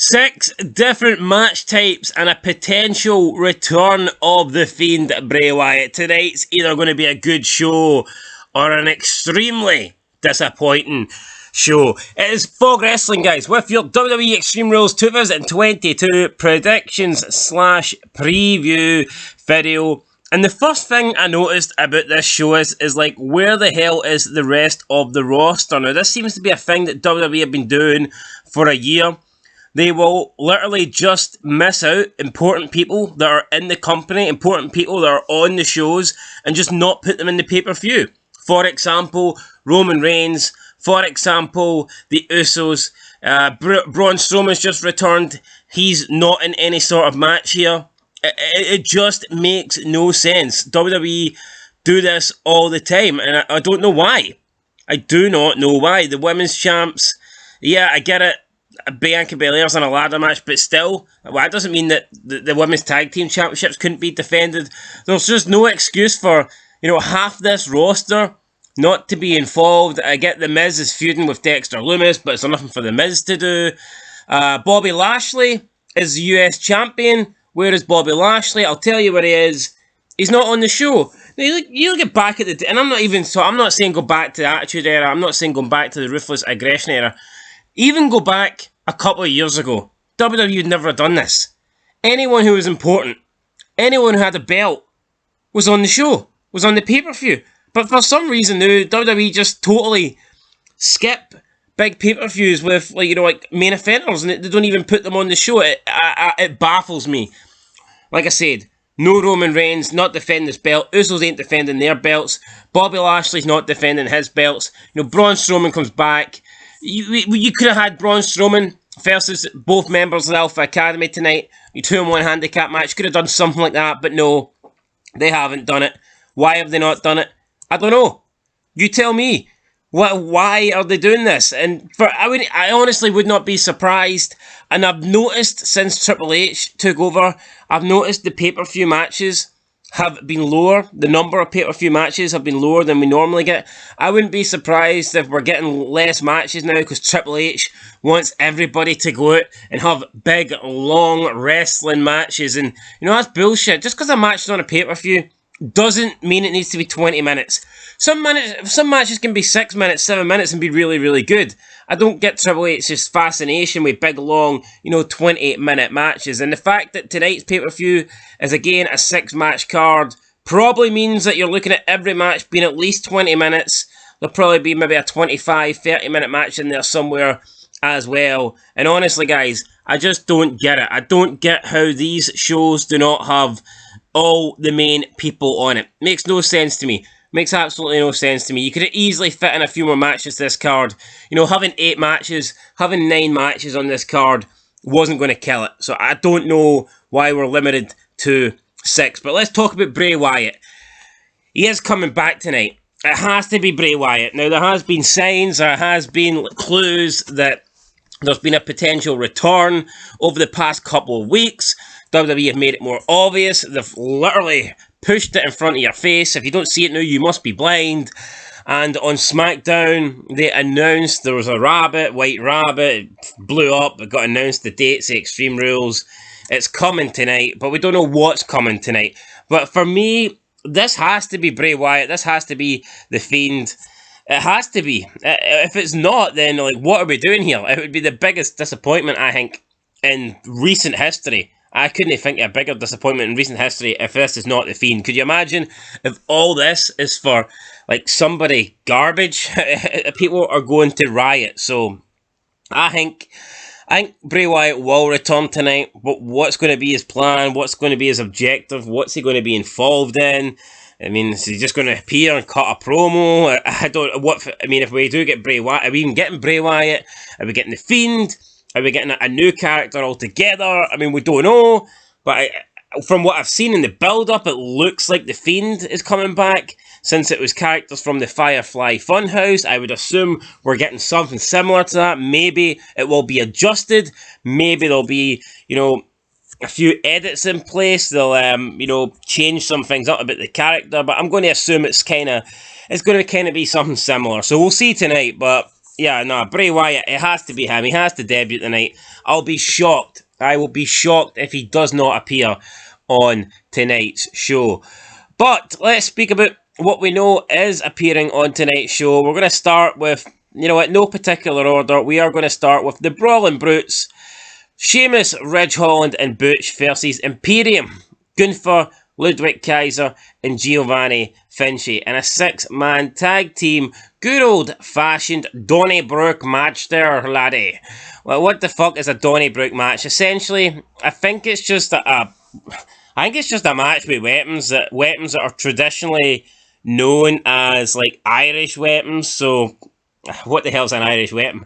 6 different match types and a potential return of The Fiend Bray Wyatt. Tonight's either going to be a good show or an extremely disappointing show. It is Fog Wrestling, guys, with your WWE Extreme Rules 2022 predictions / preview video. And the first thing I noticed about this show is like, where the hell is the rest of the roster? Now, this seems to be a thing that WWE have been doing for a year. They will literally just miss out important people that are in the company, important people that are on the shows, and just not put them in the pay-per-view. For example, Roman Reigns. For example, the Usos. Braun Strowman's just returned. He's not in any sort of match here. It just makes no sense. WWE do this all the time, and I don't know why. I do not know why. The women's champs, yeah, I get it. Bianca Belair's in a ladder match, but still, that doesn't mean that the women's tag team championships couldn't be defended. There's just no excuse for, half this roster not to be involved. I get the Miz is feuding with Dexter Lumis, but it's nothing for the Miz to do. Bobby Lashley is the US champion. Where is Bobby Lashley? I'll tell you where he is. He's not on the show. Now, you look back at and I'm not saying go back to the Attitude Era. I'm not saying go back to the Ruthless Aggression Era. Even go back a couple of years ago, WWE had never done this. Anyone who was important, anyone who had a belt, was on the show, was on the pay-per-view. But for some reason now, WWE just totally skip big pay-per-views with like main eventers, and they don't even put them on the show. It baffles me. Like I said, no Roman Reigns, not defending his belt. Usos ain't defending their belts. Bobby Lashley's not defending his belts. Braun Strowman comes back. You could have had Braun Strowman versus both members of the Alpha Academy tonight. You 2-on-1 handicap match. Could have done something like that, but no, they haven't done it. Why have they not done it? I don't know. You tell me. Why are they doing this? And I honestly would not be surprised. And I've noticed since Triple H took over, I've noticed the pay-per-view matches have been lower. The number of pay-per-view matches have been lower than we normally get. I wouldn't be surprised if we're getting less matches now because Triple H wants everybody to go out and have big, long wrestling matches. And, that's bullshit. Just because a match is on a pay-per-view doesn't mean it needs to be 20 minutes. Some matches can be 6 minutes, 7 minutes and be really, really good. I don't get Triple H's fascination with big, long, 28-minute matches. And the fact that tonight's pay-per-view is, again, a 6-match card probably means that you're looking at every match being at least 20 minutes. There'll probably be maybe a 25, 30-minute match in there somewhere as well. And honestly, guys, I just don't get it. I don't get how these shows do not have all the main people on it. Makes no sense to me. Makes absolutely no sense to me. You could easily fit in a few more matches to this card. Having 8 matches, having 9 matches on this card wasn't going to kill it. So I don't know why we're limited to 6. But let's talk about Bray Wyatt. He is coming back tonight. It has to be Bray Wyatt. Now, there has been signs, there has been clues that there's been a potential return over the past couple of weeks. WWE have made it more obvious. They've literally pushed it in front of your face. If you don't see it now, you must be blind. And on SmackDown, they announced there was a White Rabbit, it blew up. It got announced the dates, the Extreme Rules. It's coming tonight, but we don't know what's coming tonight. But for me, this has to be Bray Wyatt. This has to be The Fiend. It has to be. If it's not, then what are we doing here? It would be the biggest disappointment, I think, in recent history. I couldn't think of a bigger disappointment in recent history if this is not The Fiend. Could you imagine if all this is for, somebody garbage? People are going to riot. So, I think Bray Wyatt will return tonight, but what's going to be his plan? What's going to be his objective? What's he going to be involved in? I mean, is he just going to appear and cut a promo? If we do get Bray Wyatt, are we even getting Bray Wyatt? Are we getting The Fiend? Are we getting a new character altogether? I mean, we don't know. But from what I've seen in the build-up, it looks like The Fiend is coming back. Since it was characters from the Firefly Funhouse, I would assume we're getting something similar to that. Maybe it will be adjusted. Maybe there'll be, a few edits in place. They'll, change some things up about the character. But I'm going to assume it's going to be something similar. So we'll see tonight. But Yeah, no, Bray Wyatt, it has to be him. He has to debut tonight. I'll be shocked. I will be shocked if he does not appear on tonight's show. But let's speak about what we know is appearing on tonight's show. We're going to start with, no particular order. We are going to start with the Brawling Brutes, Sheamus, Ridge Holland, and Butch versus Imperium, Gunther, Ludwig Kaiser, and Giovanni Vinci in a 6-man tag team. Good old-fashioned Donnybrook match there, laddie. Well, what the fuck is a Donnybrook match? Essentially, I think it's just a match with weapons that are traditionally known as like Irish weapons. So, what the hell's an Irish weapon?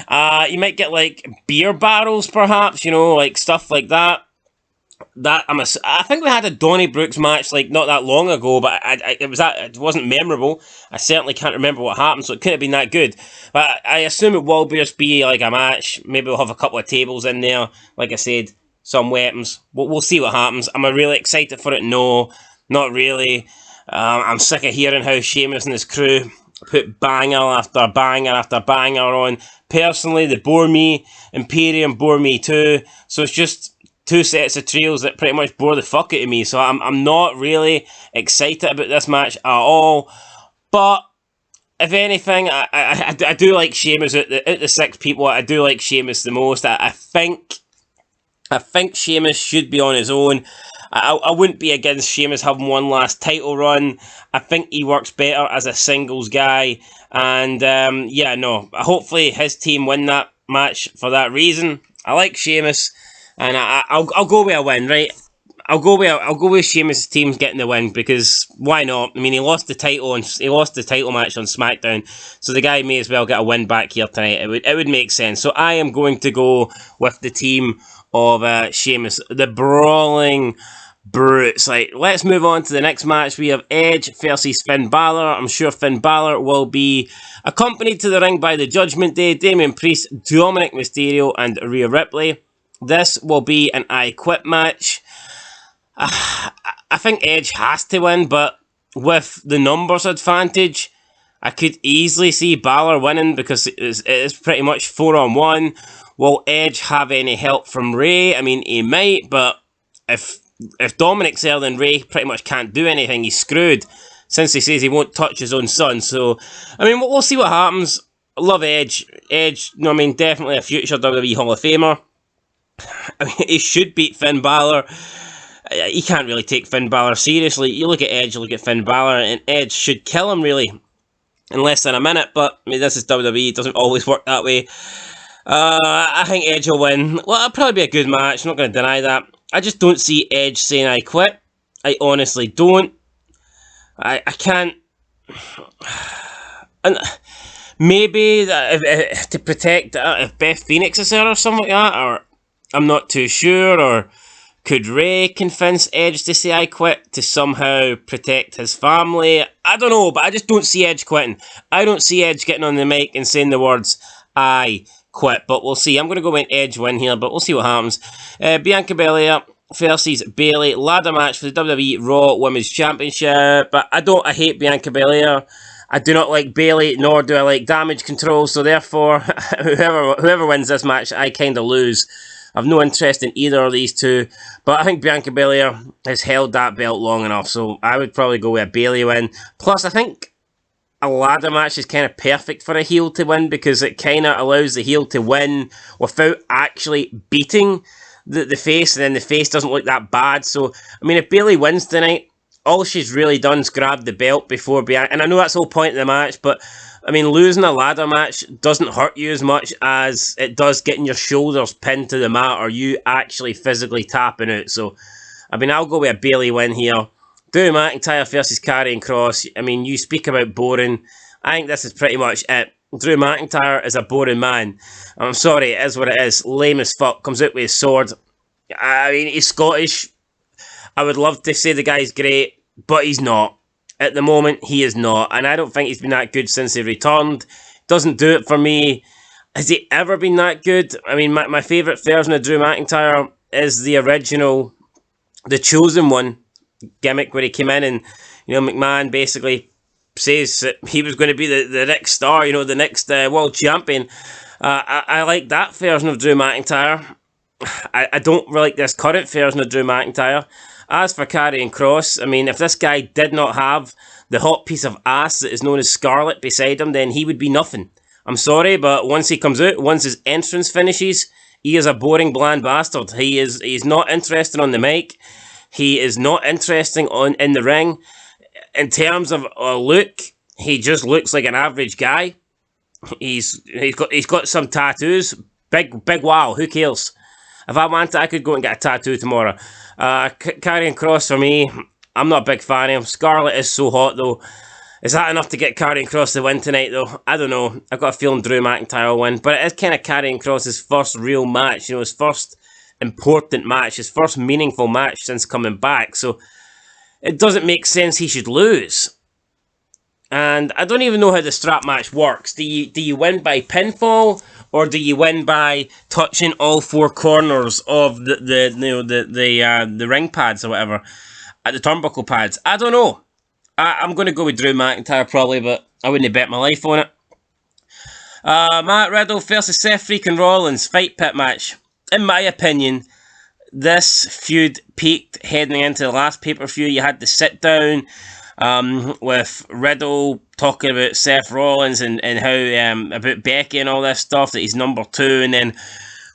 You might get like beer barrels, perhaps. Like stuff like that. I think we had a Donnybrook's match like not that long ago, but it wasn't memorable. I certainly can't remember what happened, so it couldn't have been that good. But I assume it will just be like a match. Maybe we'll have a couple of tables in there. Like I said, some weapons. We'll see what happens. Am I really excited for it? No, not really. I'm sick of hearing how Sheamus and his crew put banger after banger after banger on. Personally, they bore me. Imperium bore me too. So it's just two sets of trios that pretty much bore the fuck out of me. So I'm not really excited about this match at all. But if anything, I do like Sheamus out the 6 people. I do like Sheamus the most. I think Sheamus should be on his own. I wouldn't be against Sheamus having one last title run. I think he works better as a singles guy. And hopefully his team win that match for that reason. I like Sheamus. And I'll go with a win, right? I'll go with Sheamus' team's getting the win, because why not? I mean, he lost the title match on SmackDown, so the guy may as well get a win back here tonight. It would make sense. So I am going to go with the team of Sheamus, the Brawling Brutes. Like, let's move on to the next match. We have Edge versus Finn Balor. I'm sure Finn Balor will be accompanied to the ring by the Judgment Day, Damian Priest, Dominic Mysterio, and Rhea Ripley. This will be an I Quit match. I think Edge has to win, but with the numbers advantage, I could easily see Balor winning, because it is pretty much 4-on-1. Will Edge have any help from Ray? I mean, he might, but if Dominic's there, then Ray pretty much can't do anything. He's screwed, since he says he won't touch his own son. So, I mean, we'll see what happens. I love Edge. Definitely a future WWE Hall of Famer. I mean, he should beat Finn Balor. You can't really take Finn Balor seriously. You look at Edge, you look at Finn Balor, and Edge should kill him, really, in less than a minute. But, I mean, this is WWE. It doesn't always work that way. I think Edge will win. Well, it'll probably be a good match. I'm not going to deny that. I just don't see Edge saying I quit. I honestly don't. I can't. And maybe to protect if Beth Phoenix is there or something like that, or I'm not too sure, or could Ray convince Edge to say I quit to somehow protect his family? I don't know, but I just don't see Edge quitting. I don't see Edge getting on the mic and saying the words I quit, but we'll see. I'm going to go with Edge win here, but we'll see what happens. Bianca Belair versus Bayley, ladder match for the WWE Raw Women's Championship. But I hate Bianca Belair. I do not like Bayley, nor do I like Damage Control, so therefore, whoever wins this match, I kind of lose. I've no interest in either of these two, but I think Bianca Belair has held that belt long enough, so I would probably go with a Bayley win. Plus, I think a ladder match is kind of perfect for a heel to win, because it kind of allows the heel to win without actually beating the face, and then the face doesn't look that bad. So, I mean, if Bayley wins tonight, all she's really done is grab the belt before Bianca, and I know that's the whole point of the match, but I mean, losing a ladder match doesn't hurt you as much as it does getting your shoulders pinned to the mat, or you actually physically tapping out. So, I mean, I'll go with a Bayley win here. Drew McIntyre versus Karrion Kross. I mean, you speak about boring. I think this is pretty much it. Drew McIntyre is a boring man. I'm sorry, it is what it is. Lame as fuck. Comes out with his sword. I mean, he's Scottish. I would love to say the guy's great, but he's not. At the moment, he is not. And I don't think he's been that good since he returned. Doesn't do it for me. Has he ever been that good? I mean, my favourite version of Drew McIntyre is the original, the Chosen One gimmick, where he came in and, McMahon basically says that he was going to be the next star, you know, the next world champion. I like that version of Drew McIntyre. I don't really like this current version of Drew McIntyre. As for Karrion Kross, I mean, if this guy did not have the hot piece of ass that is known as Scarlett beside him, then he would be nothing. I'm sorry, but once he comes out, once his entrance finishes, he is a boring, bland bastard. He's not interesting on the mic. He is not interesting in the ring. In terms of look, he just looks like an average guy. He's got some tattoos. Big wow, who cares? If I wanted, I could go and get a tattoo tomorrow. Karrion Kross, for me, I'm not a big fan of him. Scarlett is so hot, though. Is that enough to get Karrion Kross to win tonight, though? I don't know. I've got a feeling Drew McIntyre will win. But it is kind of Karrion Kross' first real match. You know, his first important match. His first meaningful match since coming back. So, it doesn't make sense he should lose. And I don't even know how the strap match works. Do you win by pinfall, or do you win by touching all four corners of the ring pads or whatever, at the turnbuckle pads? I don't know. I'm going to go with Drew McIntyre probably, but I wouldn't bet my life on it. Matt Riddle versus Seth freaking Rollins fight pit match. In my opinion, this feud peaked heading into the last pay-per-view. You had the sit down with Riddle talking about Seth Rollins and how about Becky and all this stuff, that he's number 2, and then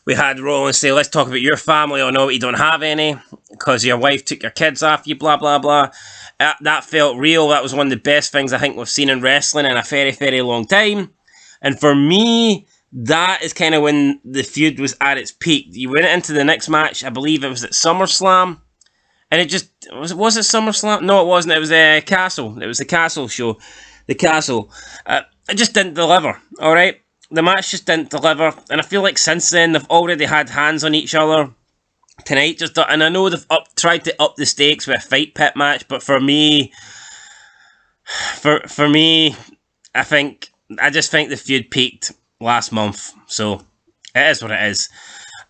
we had Rollins say, let's talk about your family. Oh no, you don't have any because your wife took your kids off you, blah blah blah. That felt real. That was one of the best things I think we've seen in wrestling in a very, very long time. And for me, that is kind of when the feud was at its peak. You went into the next match, I believe it was at SummerSlam. And it just, was it SummerSlam? No, it wasn't. It was Castle. It was the Castle show. The Castle. It just didn't deliver, alright? The match just didn't deliver. And I feel like since then, they've already had hands on each other. Tonight, and I know they've tried to up the stakes with a fight pit match, but for me, I just think the feud peaked last month. So, it is what it is.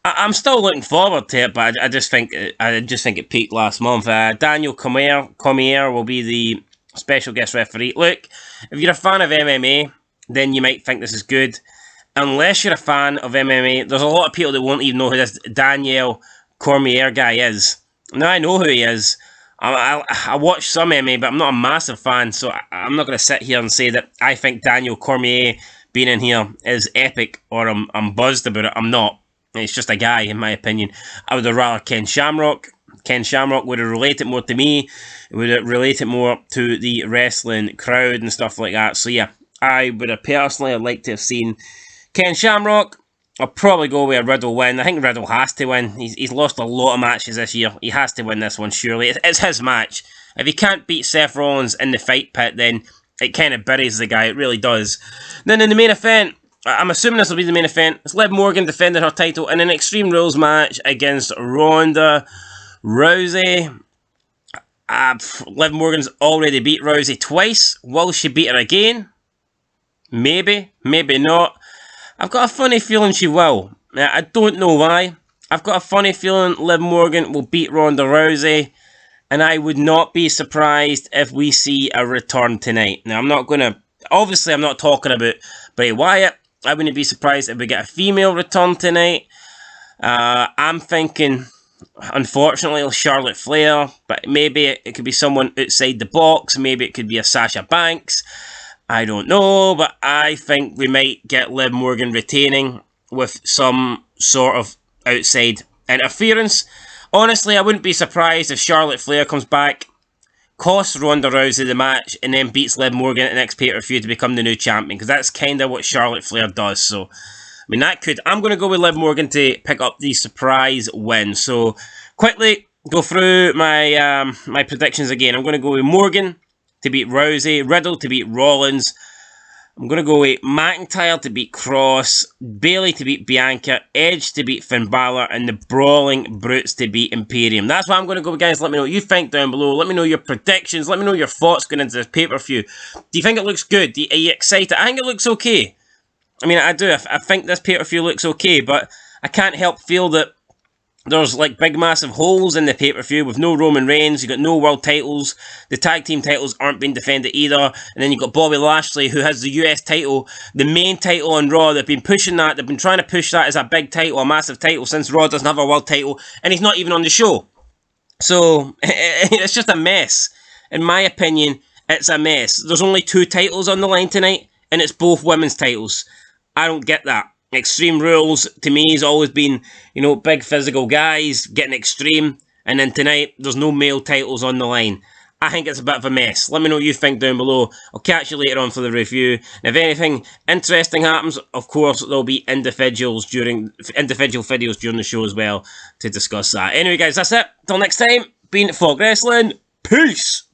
I'm still looking forward to it, but I just think it peaked last month. Daniel Cormier will be the special guest referee. Look, if you're a fan of MMA, then you might think this is good. Unless you're a fan of MMA, there's a lot of people that won't even know who this Daniel Cormier guy is. Now I know who he is. I watch some MMA, but I'm not a massive fan, so I'm not going to sit here and say that I think Daniel Cormier being in here is epic, or I'm buzzed about it. I'm not. It's just a guy, in my opinion. I would have rather Ken Shamrock. Ken Shamrock would have related more to me. It would have related more to the wrestling crowd and stuff like that. So yeah, I would have personally liked to have seen Ken Shamrock. I'll probably go with a Riddle win. I think Riddle has to win. He's lost a lot of matches this year. He has to win this one, surely. It's his match. If he can't beat Seth Rollins in the fight pit, then it kind of buries the guy. It really does. Then in the main event, I'm assuming this will be the main event. It's Liv Morgan defending her title in an Extreme Rules match against Ronda Rousey. Liv Morgan's already beat Rousey twice. Will she beat her again? Maybe, maybe not. I've got a funny feeling she will. I don't know why. I've got a funny feeling Liv Morgan will beat Ronda Rousey, and I would not be surprised if we see a return tonight. Now, I'm not talking about Bray Wyatt. I wouldn't be surprised if we get a female return tonight. I'm thinking, unfortunately, Charlotte Flair, but maybe it could be someone outside the box. Maybe it could be a Sasha Banks. I don't know, but I think we might get Liv Morgan retaining with some sort of outside interference. Honestly, I wouldn't be surprised if Charlotte Flair comes back, costs Ronda Rousey the match, and then beats Liv Morgan at the next pay-per-view to become the new champion, because that's kind of what Charlotte Flair does. So, I mean, that could... I'm going to go with Liv Morgan to pick up the surprise win. So, quickly go through my my predictions again. I'm going to go with Morgan to beat Rousey, Riddle to beat Rollins. I'm going to go with McIntyre to beat Cross, Bayley to beat Bianca, Edge to beat Finn Balor, and the Brawling Brutes to beat Imperium. That's what I'm going to go with, guys. Let me know what you think down below. Let me know your predictions. Let me know your thoughts going into this pay-per-view. Do you think it looks good? Are you excited? I think it looks okay. I mean, I do. I think this pay-per-view looks okay, but I can't help feel that There's like big massive holes in the pay-per-view with no Roman Reigns. You got no world titles. The tag team titles aren't being defended either. And then you got Bobby Lashley, who has the US title, the main title on Raw. They've been pushing that. They've been trying to push that as a big title, a massive title, since Raw doesn't have a world title, and he's not even on the show. So it's just a mess. In my opinion, it's a mess. There's only 2 titles on the line tonight, and it's both women's titles. I don't get that. Extreme Rules, to me, has always been, you know, big physical guys getting extreme. And then tonight, there's no male titles on the line. I think it's a bit of a mess. Let me know what you think down below. I'll catch you later on for the review. And if anything interesting happens, of course, there'll be individual videos during the show as well to discuss that. Anyway, guys, that's it. Till next time, been Fog Wrestling. Peace!